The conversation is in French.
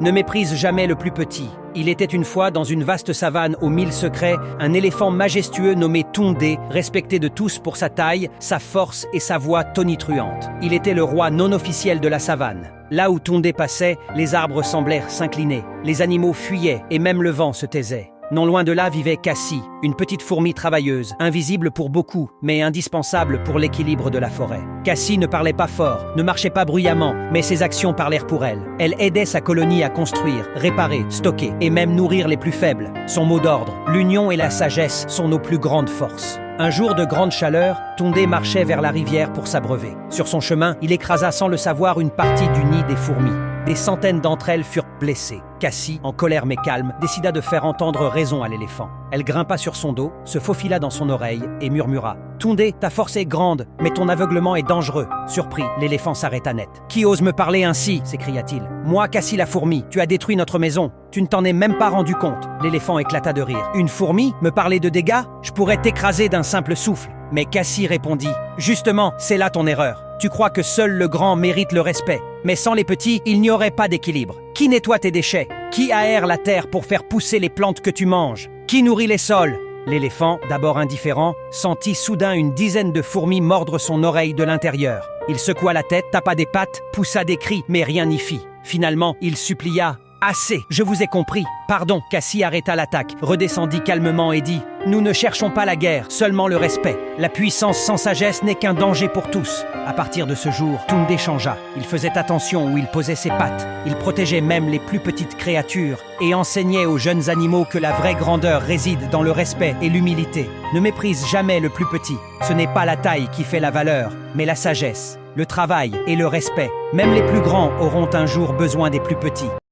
Ne méprise jamais le plus petit. Il était une fois, dans une vaste savane aux 1000 secrets, un éléphant majestueux nommé Tondé, respecté de tous pour sa taille, sa force et sa voix tonitruante. Il était le roi non officiel de la savane. Là où Tondé passait, les arbres semblèrent s'incliner, les animaux fuyaient et même le vent se taisait. Non loin de là vivait Cassie, une petite fourmi travailleuse, invisible pour beaucoup, mais indispensable pour l'équilibre de la forêt. Cassie ne parlait pas fort, ne marchait pas bruyamment, mais ses actions parlèrent pour elle. Elle aidait sa colonie à construire, réparer, stocker et même nourrir les plus faibles. Son mot d'ordre, l'union et la sagesse sont nos plus grandes forces. Un jour de grande chaleur, Tondé marchait vers la rivière pour s'abreuver. Sur son chemin, il écrasa sans le savoir une partie du nid des fourmis. Des centaines d'entre elles furent blessées. Cassie, en colère mais calme, décida de faire entendre raison à l'éléphant. Elle grimpa sur son dos, se faufila dans son oreille et murmura « Tondé, ta force est grande, mais ton aveuglement est dangereux. » Surpris, l'éléphant s'arrêta net. « Qui ose me parler ainsi ?» s'écria-t-il. « Moi, Cassie la fourmi, tu as détruit notre maison. Tu ne t'en es même pas rendu compte. » L'éléphant éclata de rire. « Une fourmi? Me parler de dégâts? Je pourrais t'écraser d'un simple souffle. » Mais Cassie répondit « Justement, c'est là ton erreur. Tu crois que seul le grand mérite le respect. Mais sans les petits, il n'y aurait pas d'équilibre. Qui nettoie tes déchets? Qui aère la terre pour faire pousser les plantes que tu manges? Qui nourrit les sols? » L'éléphant, d'abord indifférent, sentit soudain une dizaine de fourmis mordre son oreille de l'intérieur. Il secoua la tête, tapa des pattes, poussa des cris, mais rien n'y fit. Finalement, il supplia « Assez, je vous ai compris. Pardon. » Cassie arrêta l'attaque, redescendit calmement et dit « Nous ne cherchons pas la guerre, seulement le respect. La puissance sans sagesse n'est qu'un danger pour tous. » À partir de ce jour, Tondé changea. Il faisait attention où il posait ses pattes. Il protégeait même les plus petites créatures et enseignait aux jeunes animaux que la vraie grandeur réside dans le respect et l'humilité. Ne méprise jamais le plus petit. Ce n'est pas la taille qui fait la valeur, mais la sagesse, le travail et le respect. Même les plus grands auront un jour besoin des plus petits.